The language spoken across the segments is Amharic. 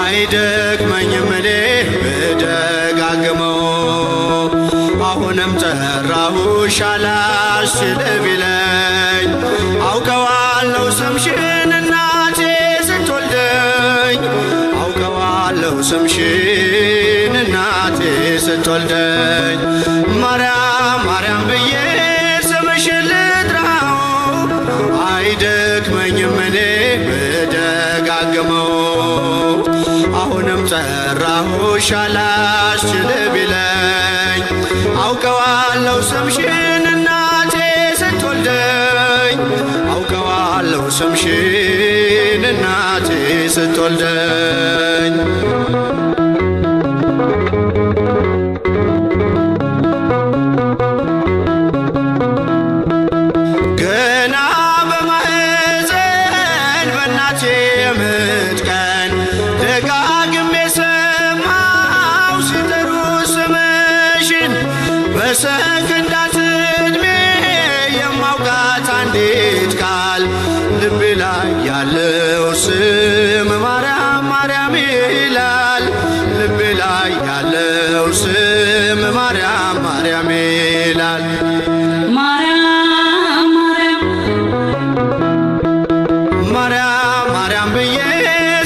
አይደክመኝም እኔ ብደጋግመው አሁንም ጠራሁሽ አላስችል ቢለኝ አውቀዋለሁ ስምሽን እናቴ ስትወልደኝ አውቀዋለሁ ስምሽን እናቴ ስትወልደኝ ማርያም ማርያም ብዬ ስምሽን ልጥራው አይደክመኝም እኔ ብደጋግመው አሁንም ጠራሁሽ አላስችል ቢለኝ አውቀዋለሁ ስምሽን እናቴ ስትወልደኝ አውቀዋለሁ ስምሽን እናቴ ስትወልደኝ ገና በማህፀን በእናቴ የምጥ ቀን ደጋግሜ ሰማሁ ሲጠሩ ስምሽን በሰከንዳት ዕድሜ የማውቃት አንዲት ቃል ልቤ ላይ ያለው ስም ማርያም ማርያም ይላል ልቤ ላይ ያለው ስም ማርያም ማርያም ይላል ማርያም ማርያም ማርያም ብዬ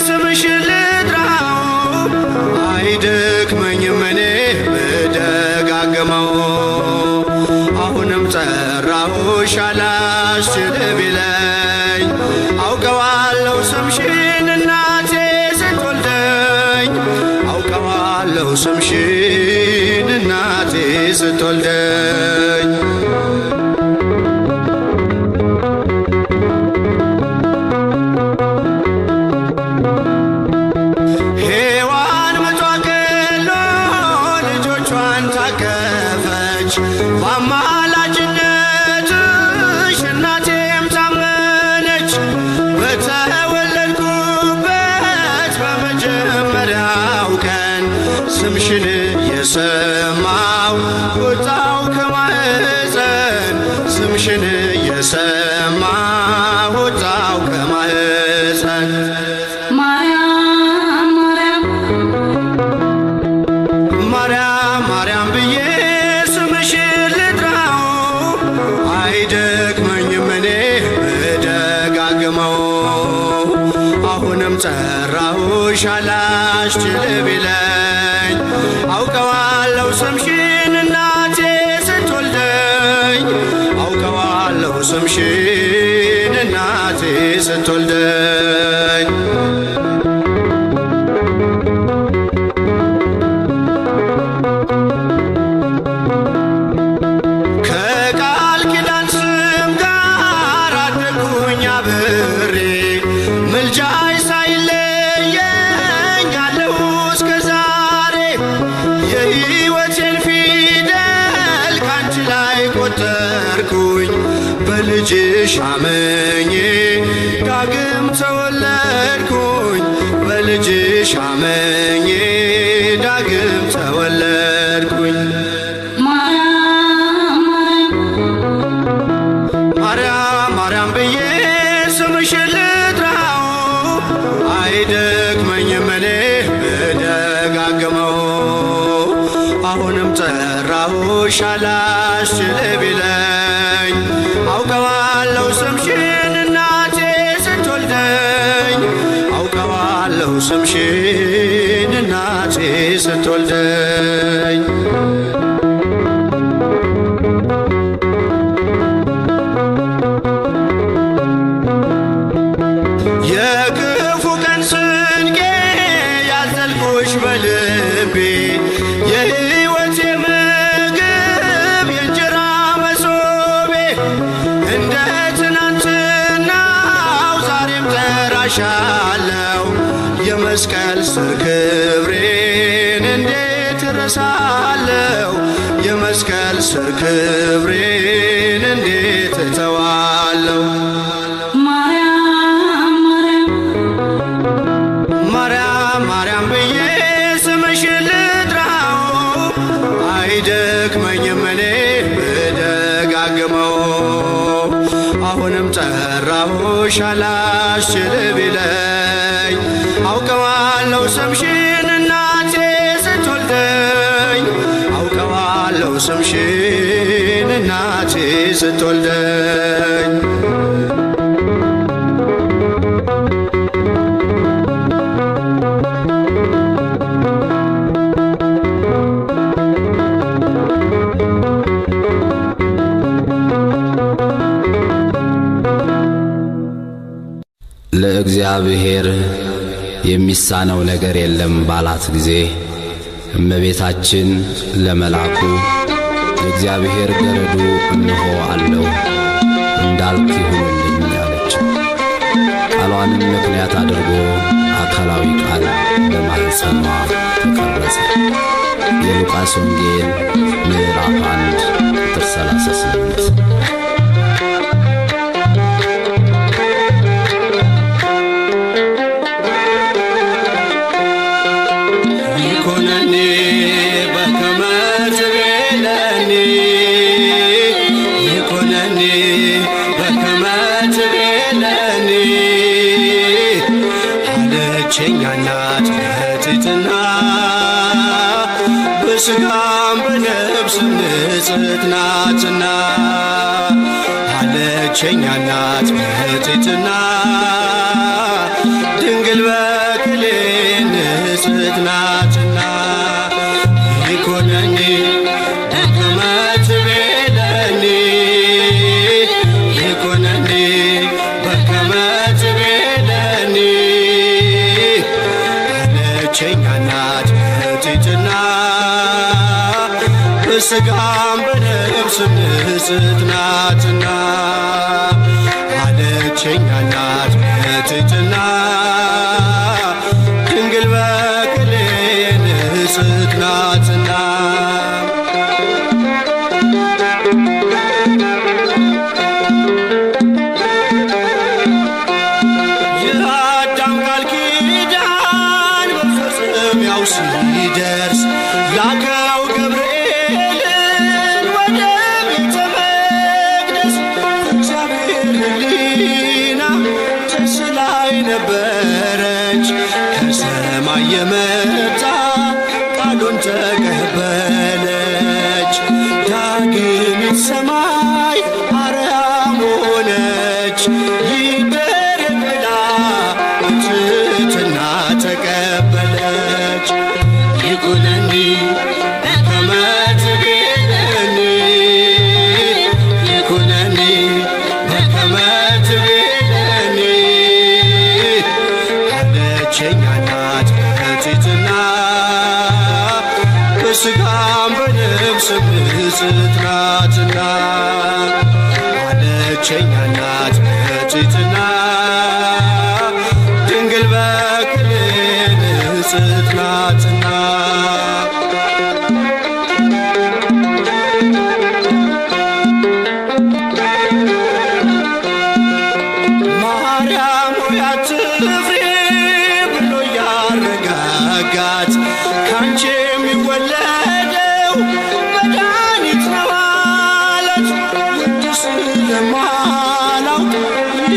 ስምሽን ልጥራው አይደክመኝም እኔ ብደጋግመው አሁንም ጠራሁሽ አላስችል ቢለኝ አውቀዋለሁ ስምሽን እናቴ ስትወልደኝ አውቀዋለሁ ስምሽን እናቴ ስትወልደኝ ሔዋን ምጧ ቀሎ ልጆቿን ታቀፈች በአማላጅነትሽ እናቴም ታመነች በተወለድኩበት በመጀመሪያው ቀን ስምሽን የሰማው ወጣው ከማህፀን ስምሽን የሰማው ወጣው ከማህፀን ማርያም ማርያም ማርያም ብዬ ስምሽን ልጥራው አይደክመኝም እኔ ብደጋግመው አሁንም ጠራሁሽ አላስችል ቢለኝ አውቀዋለሁ ስምሽን እናቴ ስትወልደኝ አውቀዋለሁ ስምሽን እናቴ ስትወልደኝ ከቃል ኪዳን ስም ጋር አደግኩኝ አብሬ ምልጃሽ ሳይለየኝ አለሁ እስከ ዛሬ የሕይወቴን ፊደል ካንቺ ላይ ቆጠርኩኝ በልጅሽ አመኜ ዳግም ተወለድኩኝ በልጅሽ አመኜ ዳግም ተወለድኩኝ ማርያም ማርያም ብዬ ስምሽን ልጥራው አይደክመኝም እኔ ብደጋግመው አሁንም ጠራሁሽ አላስችል ቢለኝ አውቀዋለሁ ስምሽን እናቴ ስትወልደኝ አውቀዋለሁ ስምሽን እናቴ ስትወልደኝ የክፉ ቀን ስንቄ ያዘልኩሽ በልቤ የሕይወቴ ምግብ የእንጀራ መሶቤ እንደ ትናንትናው ዛሬም ጠራሻለሁ የመስቀል ስር ክብሬን እንዴት እረሳለሁ የመስቀል ስር ክብሬን እንዴት እተዋለሁ ማርያም ብዬ ስምሽን ልጥራው አይደክመኝም እኔ ብደጋግመው አሁንም ጠራሁሽ አላስችል ቢለኝ አውቀዋለሁ አውቀዋለሁ ስምሽን እናቴ ስትወልደኝ አውቀዋለሁ ስምሽን እናቴ ስትወልደኝ ለእግዚአብሔር የሚሳነው ነገር የለም ባላት ጊዜ እመቤታችን ለመላኩ የእግዚአብሔር ገረዱ እንሆ አለው እንዳልክ ይሁንልኝ አለች። ቃሏንም ምክንያት አድርጎ አካላዊ ቃል በማኅፀኗ ተቀረጸ። የሉቃስ ወንጌል ምዕራፍ 1 ቁጥር 38። ቸኛናት ትሕትና በሥጋም በነፍስም ንጽሕት ናትና አለቸኛናት ትሕትና ድንግል በክሌ ንጽሕት ናትና ይኮነኒ በከመ ትቤለኒ ይኮነኒ በከመ ትቤለኒ ቸኛናት ትሕትና በሥጋም በነፍስም ንጽሕት ናትና አለቸኛናት ትሕትና ድንግል በክሌ ንጽሕት ናትና የአዳም ቃል ኪዳን መፈጸሚያው ሲደርስ ላከው ገብርኤልን ወደ ቤተ መቅደስ። እግዚአብሔር ሕሊና ደስ ላይ ነበረች ከሰማይ የመጣ ቃሉን ተቀበለች። ዳግሚት ሰማይ አርያም ሆነች ይደረግ ብላ ትሕትና ተቀበለች። ይኩነኒ በከመ ትቤለኒ ይኩነኒ በከመ ትቤለኒ አለቸኛናት ትሕትና በሥጋም በነፍስም ንጽሕት ናትና አለቸኛናት ትሕትና ድንግል በክሌ ንጽሕት ናትና ማርያም ሆይ አትፍሪ ብሎ ያረጋጋት ካንቺ የሚወለደው መድኃኒት ነው አለት። ውድ ስለማላውቅ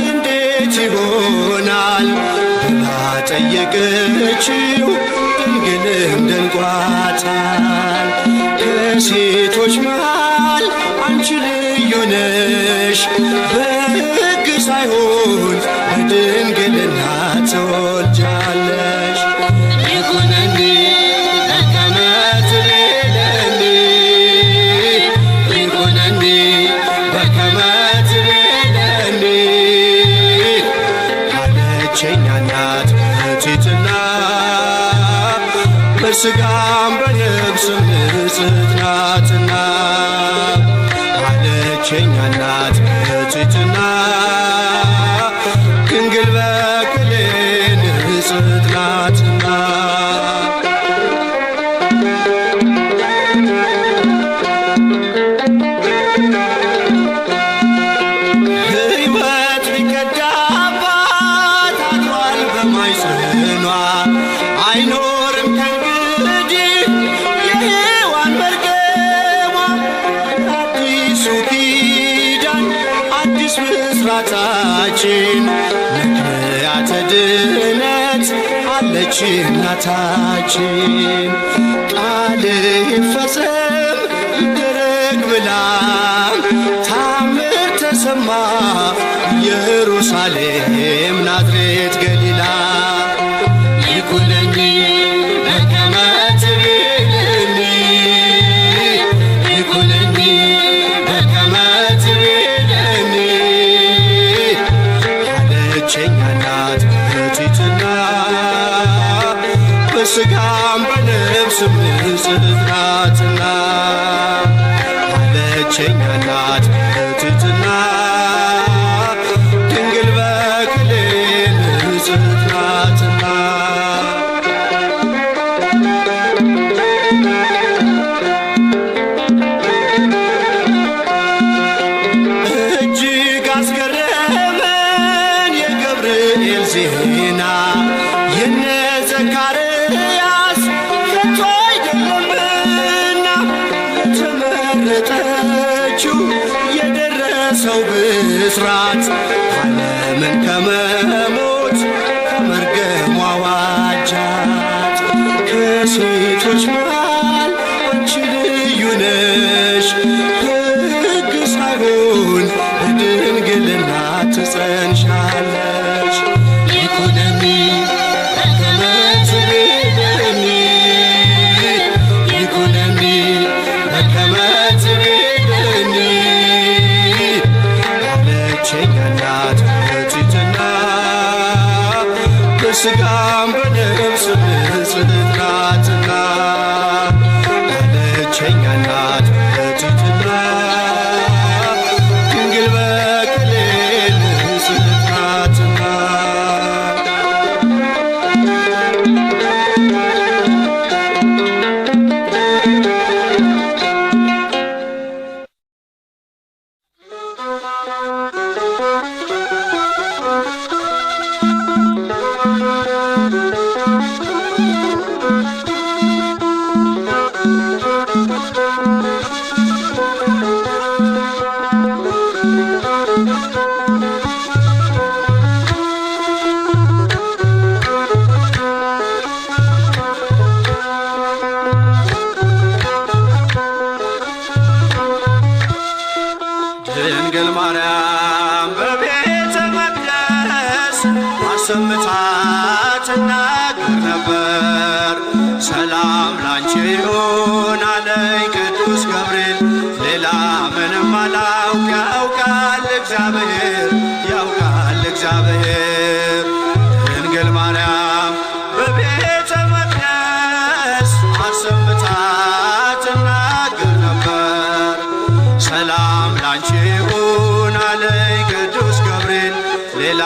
እንዴት ይሆናል ብላ ጠየቀችው። ድንግልም ደንቋታል። ከሴቶች መሃል አንቺ ልዩ ነሽ በሕግ ሳይሆን በድንግልና ትወልጃለሽ። ይኩነኒ በከመ ትቤለኒ ይኩነኒ በከመ ትቤለኒ አለቸኛናት ትሕትና በሥጋም በነፍስም ንጽሕት ናትና አለቸኛናት ትሕትና ድንግል በክሌ ንጽሕት ናትና ሕይወት ሊቀዳባት አድሯል በማኅፀኗ አይኖርም ከእንግዲህ የሔዋን መርገሟ። አዲሱ ኪዳን አዲስ ብስራታችን ምክንያተ ድኅነት አለች አንቺ እናታችን ቃል ይፈጸም ይደረግ ብላ ታምር ተሰማ ኢየሩሳሌም ናዝሬት ገሊላ ይኩነኒ በከመ ትቤለኒ ይኩነኒ በከመ ትቤለኒ አለችኝ እናት በትሕትና በሥጋም በነፍስም ንጽሕት ናትና አለችኝ እናት በትሕትና ድንግል በክሌ ንጽሕት ናትና እጅግ አስገረመን የገብርኤል ዜና የነ ዘካርያስ ከቶ አይደለምና ተመረጠችው የደረሰው ብስራት ዓለምን ከመሞት ከመርገሟ ዋጃት ከሴቶች መሃል አንቺ ልዩ ነሽ ሕግ ሳይሆን በድንግልና ትጸንሻለሽ ይኩነኒ በከመ ትቤለኒ ይኩነኒ በከመ ትቤለኒ አለችኝ እናት በትሕትና በሥጋም በነፍስም ንጽሕት ናትና አለችኝ እናት በትሕትና ድንግል በክሌ ንጽሕት ናትና ድንግል ማርያም በቤተ መቅደስ አሰምታ ትናገር ነበር ሰላም ላንቺ ይሁን አለኝ ቅዱስ ገብርኤል ሌላ ምንም አላውቅ ያውቃል እግዚአብሔር ያውቃል እግዚአብሔር ድንግል ማርያም በቤተ መቅደስ አሰምታ ትናገር ነበር ሰላም ላንቺ ይሁን አለኝ ቅዱስ ገብርኤል ሌላ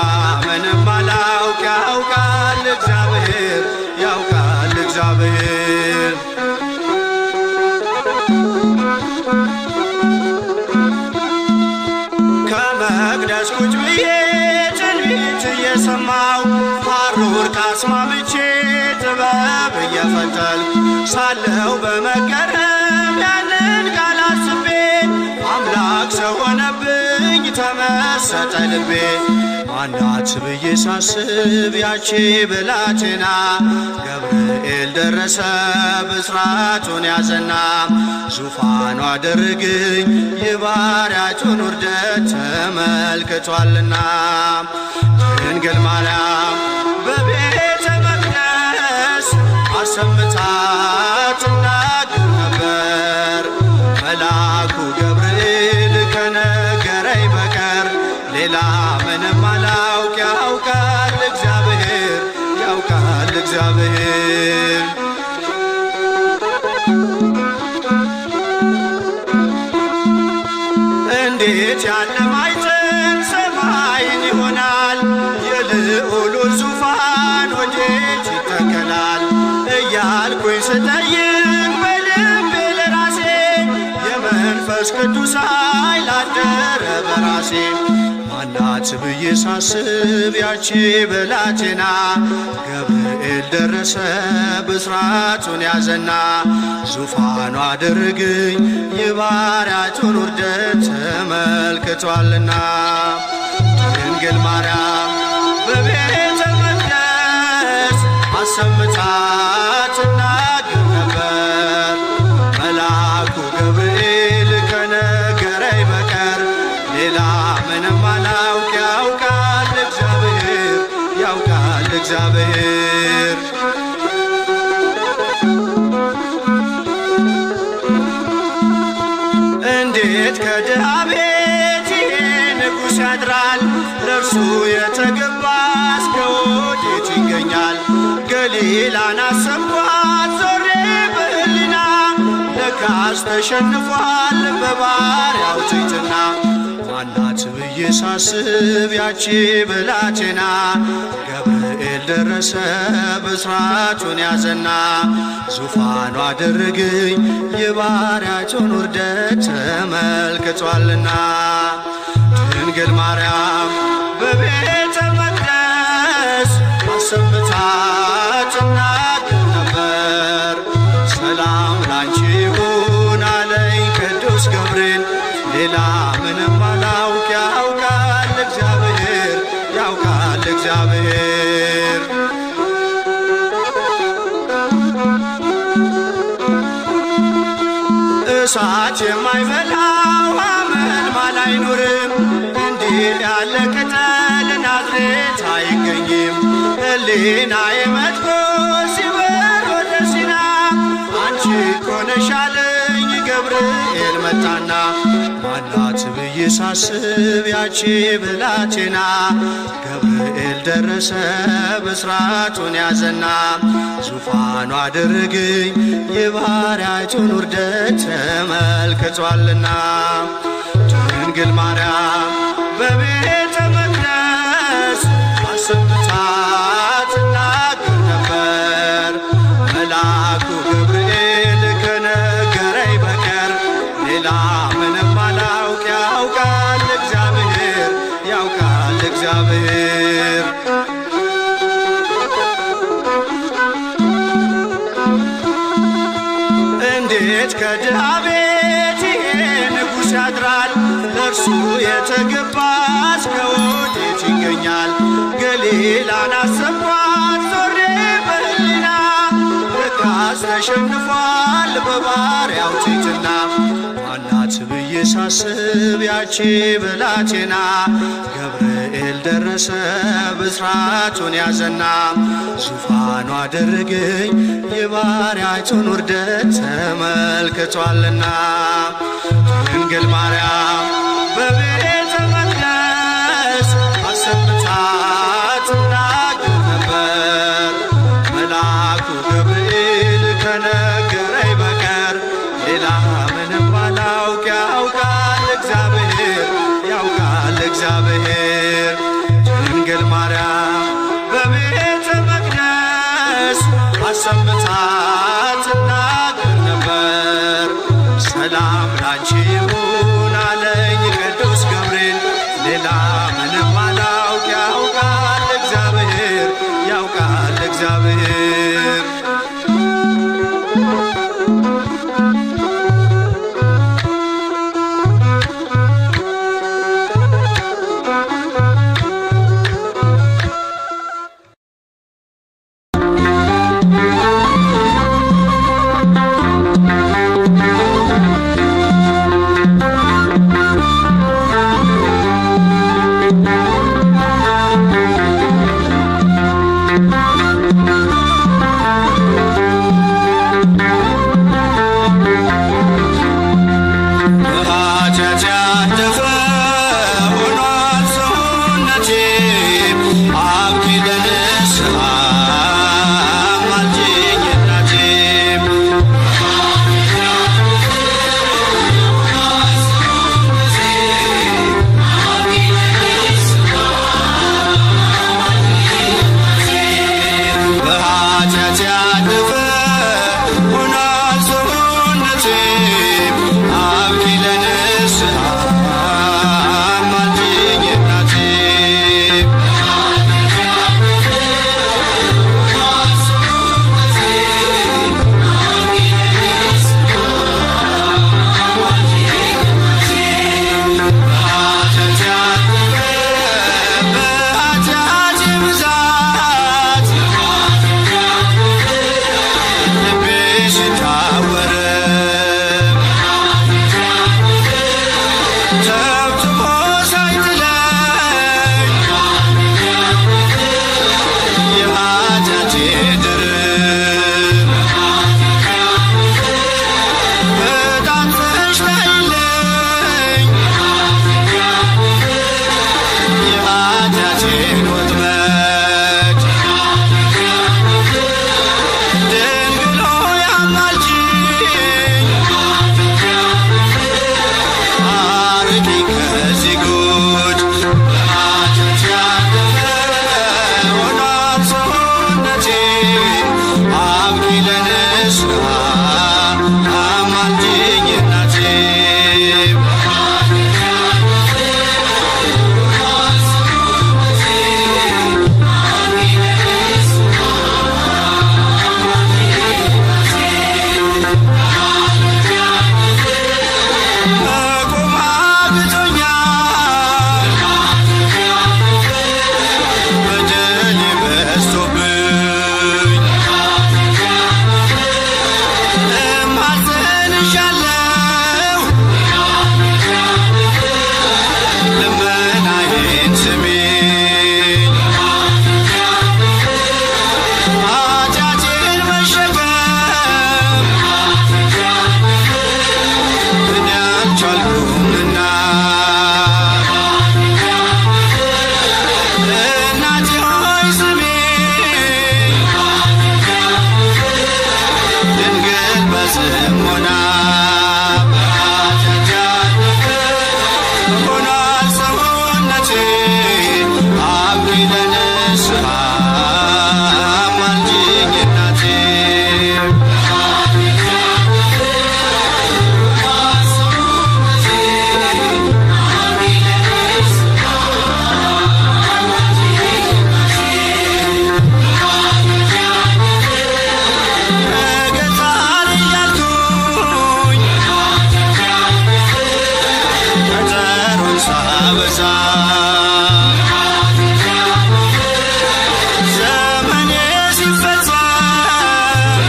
ምንም አላውቅ ያውቃል እግዚአብሔር ያውቃል እግዚአብሔር ከመቅደስ ቁጭ ብዬ ትንቢት እየሰማው ሐሩር ካስማምቼ ጥበብ እየፈተልኩ ሳለው በመገረም ያንን ቃል አስቤ አምላክ ሰው ሆነብኝ ተመሰጠ ልቤ ማናት ብዬ ሳስብ ያቺ ብላቴና ገብርኤል ደረሰ ብስራቱን ያዘና ዙፋኑ አደረገኝ የባሪያቱን ውርደት ተመልክቷልና ድንግል ማርያም በቤተ መቅደስ አሰምታ ትናገር ነበር መልአኩ ገብርኤል ከነገረኝ በቀር ሌላ ምንም አላውቅ ያውቃል እግዚአብሔር ያውቃል እግዚአብሔር እንዴት ያለ ማኅፀን ሰማይን ይሆናል የልዑሉን ዙፋን ወዴት ይተከላል እያልኩኝ ስጠይቅ በልቤ ለራሴ የመንፈስ ቅዱስ ኃይል አደረ በራሴ ማናት ብዬ ሳስብ ያቺ ብላቴና ገብርኤል ደረሰ ብስራቱን ያዘና ዙፋኑ አደረገኝ የባሪያቱን ውርደት ተመልክቷልና ድንግል ማርያም በቤተ መቅደስ አሰምታ ትናገር ነበር። መልአኩ ገብርኤል ከነገረኝ በቀር ሌላ ምንም አላውቅ። ያውቃል እግዚአብሔር፣ ያውቃል እግዚአብሔር። እንዴት ከድሃ ቤት ይሄ ንጉሥ ያድራል? ለእርሱ የተገባ እስከ ወዴት ይገኛል? ገሊላን አሰብኳት ዞሬ በሕሊና ለካስ ተሸንፏል በባሪያው ትሕትና። ማናት ብዬ ሳስብ ያቺ ብላቴና ገብርኤል ደረሰ ብስራቱን ያዘና ዙፋኑ አደረገኝ የባሪያቸውን ውርደት ተመልክቷልና። ድንግል ማርያም በቤተ መቅደስ አሰምታ ትናገር ነበር። ሰላም ላንቺ ይሁን አለኝ ቅዱስ ገብርኤል። ሌላ ምንም አላውቅ። ያውቃል እግዚአብሔር፣ ያውቃል እግዚአብሔር። እሳት የማይበላው አመልማል አይኖርም። እንዲህ ያለ ቅጠል ናዝሬት አይገኝም። ሕሊናዬ መጥቶ ሲበር ወደ ሲና አንቺ እኮ ነሽ አለኝ ገብርኤል መጣና። ማናት ብዬ ሳስብ ያቺ ብላቴና ገብርኤል ደረሰ ብስራቱን ያዘና ዙፋኑ አደረገኝ የባሪያቸውን ውርደት ተመልክቷልና። ድንግል ማርያም በቤተ መቅደስ አሰምታ ትናገር ነበር። መልአኩ ገብርኤል ከነገረኝ በቀር ሌላ ምንም አላውቅ። ያውቃል እግዚአብሔር፣ ያውቃል እግዚአብሔር። እንዴት ከድሃ ቤት ይሄ ንጉሥ ያድራል? ለእርሱ የተገባ እስከ ወዴት ይገኛል? ገሊላን አሰብኳት ዞሬ በሕሊና ለካስ ተሸንፏል በባሪያው ትሕትና። ማናት ብዬ ሳስብ ያቺ ብላቴና ገብርኤል ደረሰ ብስራቱን ያዘና ዙፋኑ አደረገኝ የባሪያቸውን ውርደት ተመልክቷልና። ድንግል ማርያም በቤተ መቅደስ አሰምታ ትናገር ነበር። መልአኩ ገብርኤል ከነገረኝ በቀር ሌላ ምንም አላውቅ። ያውቃል እግዚአብሔር፣ ያውቃል እግዚአብሔር። ድንግል ማርያም በቤተ መቅደስ አሰምታ ትናገር ነበር። ሰላም ላንቺ ይሁን አለኝ ቅዱስ ገብርኤል። ሌላ ምንም አላውቅ። ያውቃል እግዚአብሔር፣ ያውቃል እግዚአብሔር። ሲታወርም ተብትቦ ሳይጥለኝ የኃጢአቴ ድርብ በጣትሽ ታይለኝ የኃጢአቴን ወጥመድ ድንግል ሆይ አማልጂኝ አርቂኝ ከዚህ ጉድ በኃጢአት ያደፈ ሆኗል ሰውነቴ አብቂ ለንስሐ አማልጂኝ እናቴ መቆም አቅቶኛል በደሌ በዝቶብኝ እማጸንሻለሁ ልመናዬን ስሚኝ ኃጢአቴን መሸከም እኔ አልቻልኩምና እናቴ ሆይ ስሚኝ ድንግል በጽሞና በኃጢአት ያደፈ ሆኗል ሰውነቴ አብቂ ለንስሐ አማልጂኝ እናቴ እገዛል እያልኩኝ ቀጠሮን ሳበዛ ዘመኔ ሲፈጸም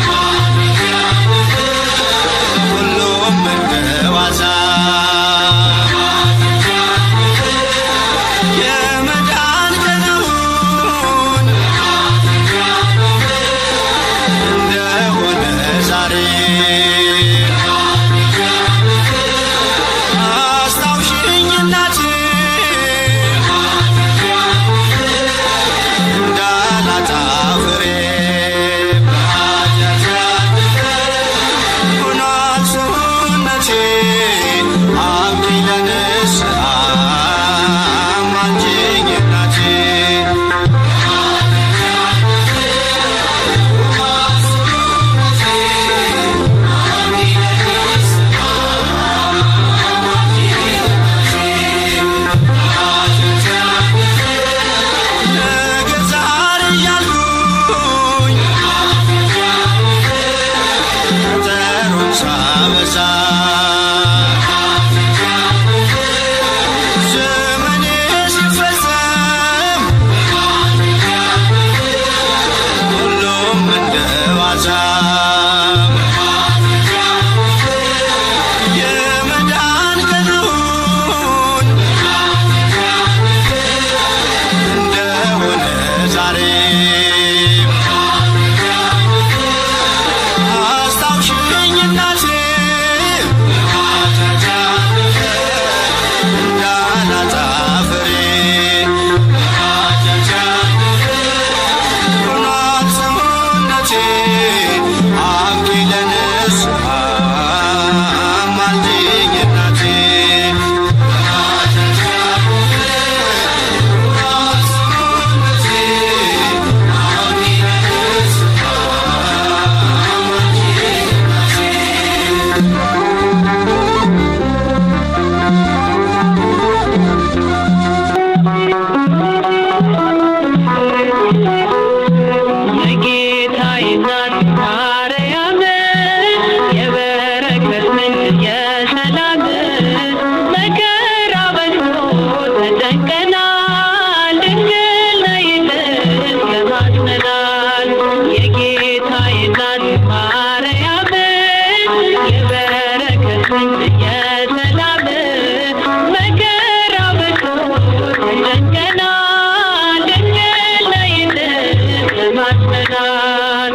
ሁሉም እንደ ዋዛ የመዳን ቀኑን እንደሆነ ዛሬ አስታውሽኝ እናቴ እንዳላጣ ፍሬ በኃጢአት ያደፈ ሆኗል ሰውነቴ አብቂ ለንስሐ አማልጂኝ እናቴ እገዛል እያልኩኝ ቀጠሮን ሳበዛ ዘመኔ ሲፈጸም ሁሉም እንደ ዋዛ የመዳን ቀኑን እንደሆነ ዛሬ አስታውሽኝ እናቴ በኃጢአት ያደፈ እንዳላጣ ፍሬ በኃጢአት ያደፈ ሆኗል ሰውነቴ አብቂ ለንስሐ አማልጂኝ እናቴ በኃጢአት ያደፈ ሆኗል ሰውነቴ አብቂ ለንስሐ አማልጂኝ የጌታዬ እናት ማርያም የበረከት ምንጭ የሰላም መከራ በዝቶ ተጨንቀናል ድንግል ነይልን ተማጽነናል የጌታዬ እናት ማርያም የበረከት ምንጭ የሰላም መከራ በዝቶ ተጨንቀናል ድንግል ነይልን ተማጽነናል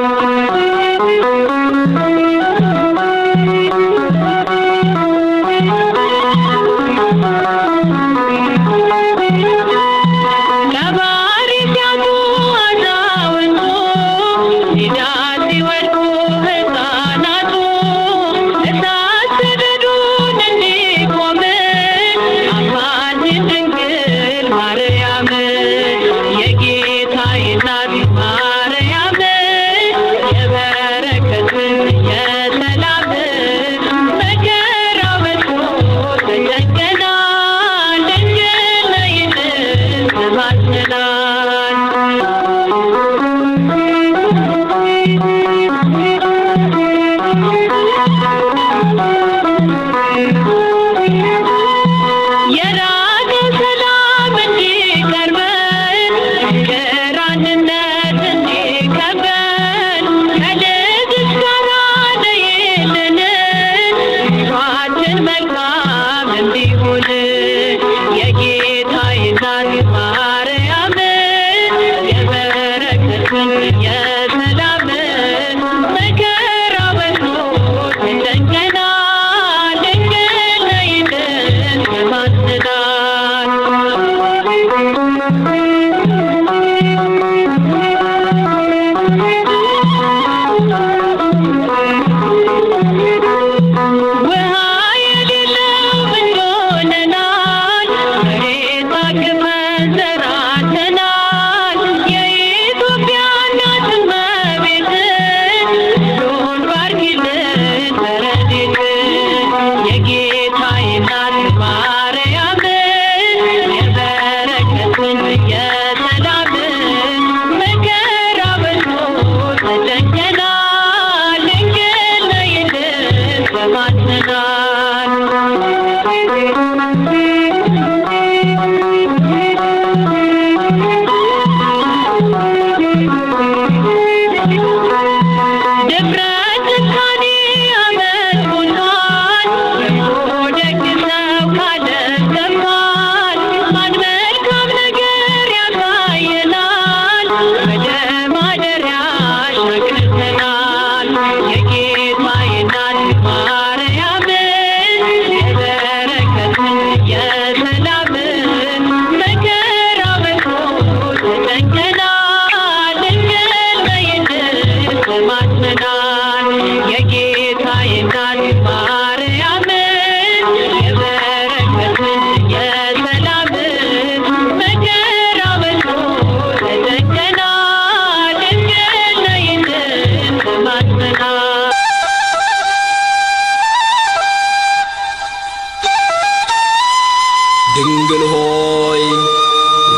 ድንግል ሆይ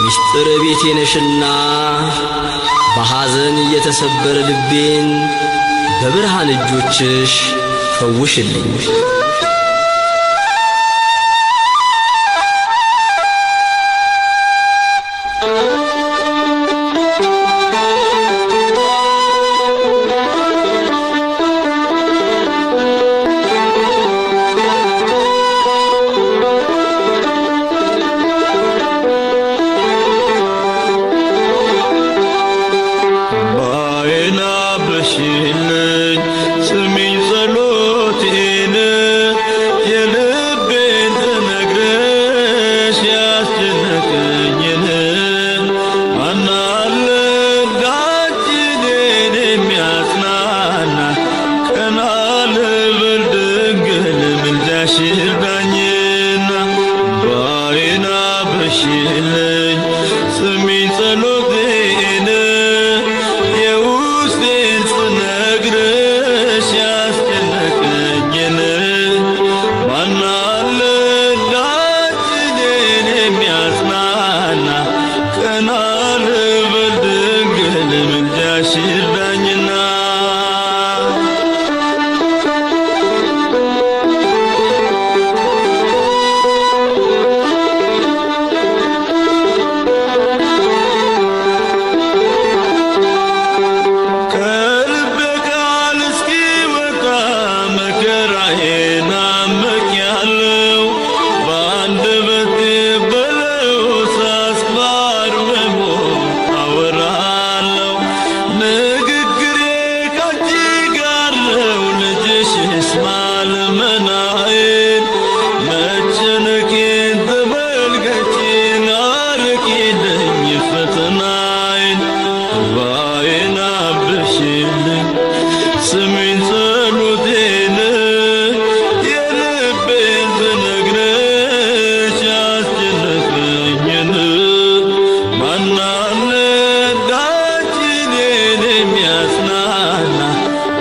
ምስጢር ቤቴ ነሽና በሐዘን የተሰበረ ልቤን በብርሃን እጆችሽ ፈውሽልኝ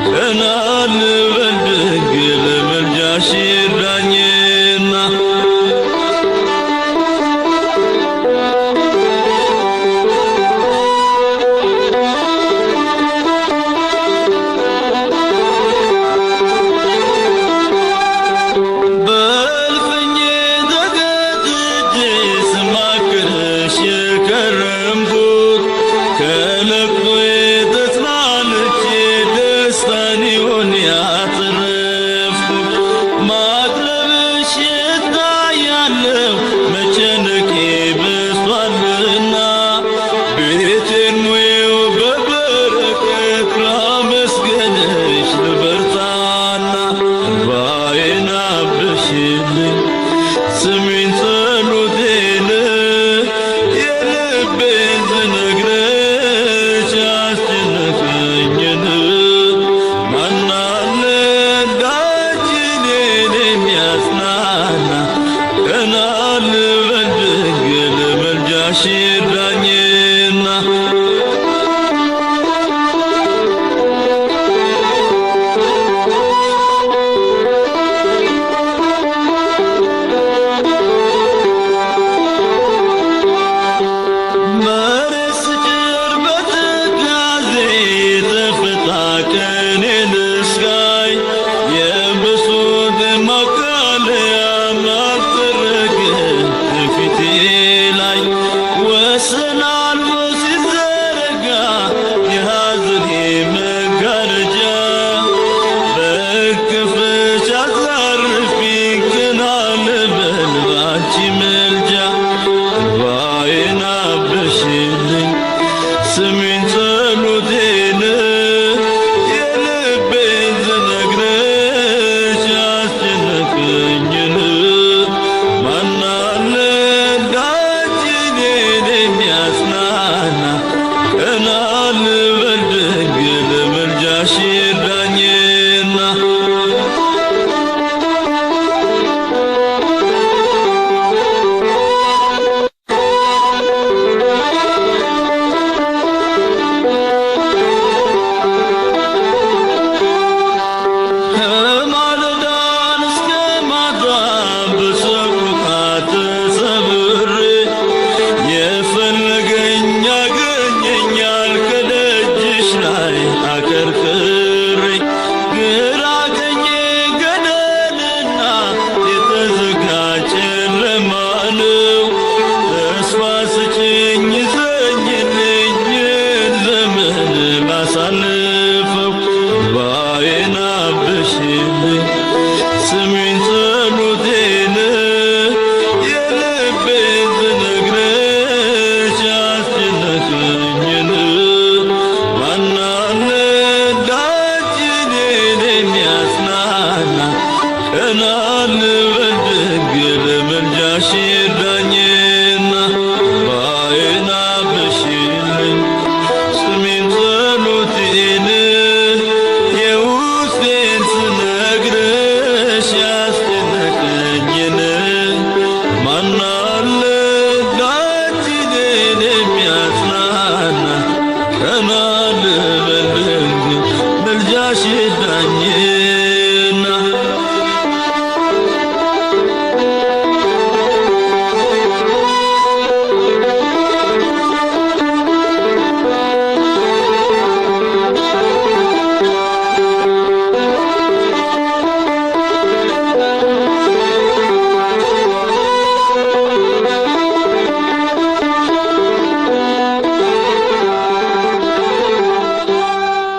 ቀናለው